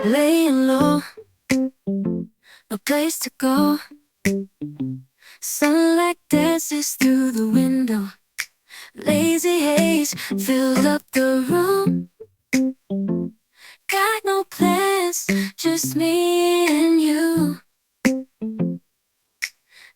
Laying low, no place to go. Sunlight dances through the window. Lazy haze filled up the room. Got no plans, just me and you.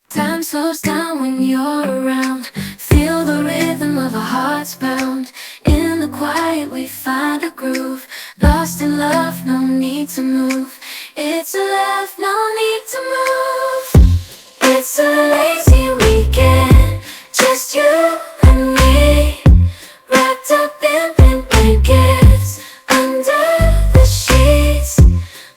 Time slows down when you're around. Feel the rhythm of our hearts pound. In the quiet we find a groove. Lost in love, no need to move. It's a love, no need to move. It's a lazy weekend, just you and me. Wrapped up in pink blankets, under the sheets.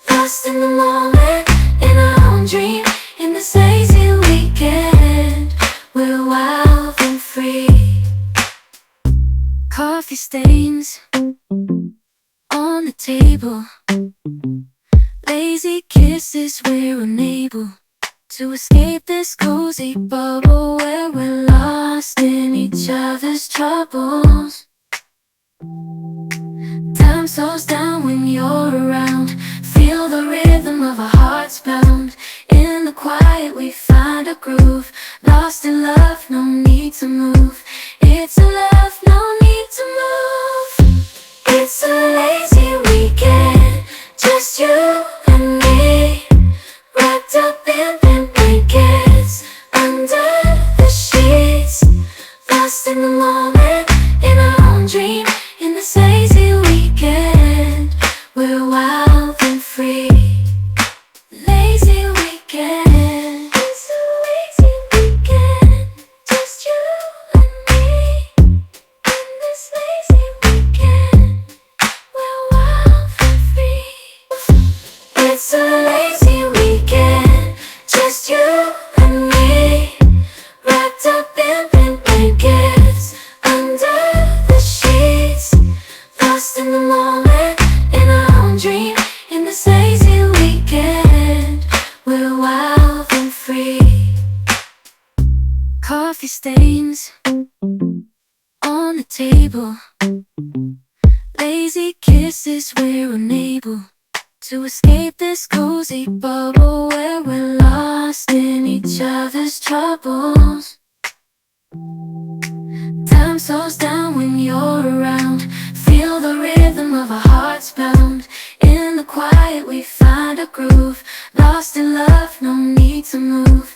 Lost in the moment, in our own dream. In this lazy weekend, we're wild and free. Coffee stains on the table. Lazy kisses, we're unable to escape this cozy bubble where we're lost in each other's troubles. Time slows down when you're around. Feel the rhythm of our hearts pound. In the quiet we find a groove. Lost in love, no need to move. It's a love, no need to move. It's a lazy weekend, just you and me. Wrapped up in pink blankets, under the sheets. Lost in the moment, in our own dream. In this lazy weekend, we're wild and free. Lazy weekend, it's a lazy weekend, just you and me. In this lazy weekend, we're wild and free. It's a lazy weekend, just you and me. Wrapped up in pink blankets, under the sheets. Lost in the moment, in our own dream. In this lazy weekend, we're wild and free. Coffee stains on the table. Lazy kisses, we're unable to escape this cozy bubble where we're lost in each other's troubles. Time slows down when you're around. Feel the rhythm of our hearts pound. In the quiet we find a groove. Lost in love, no need to move.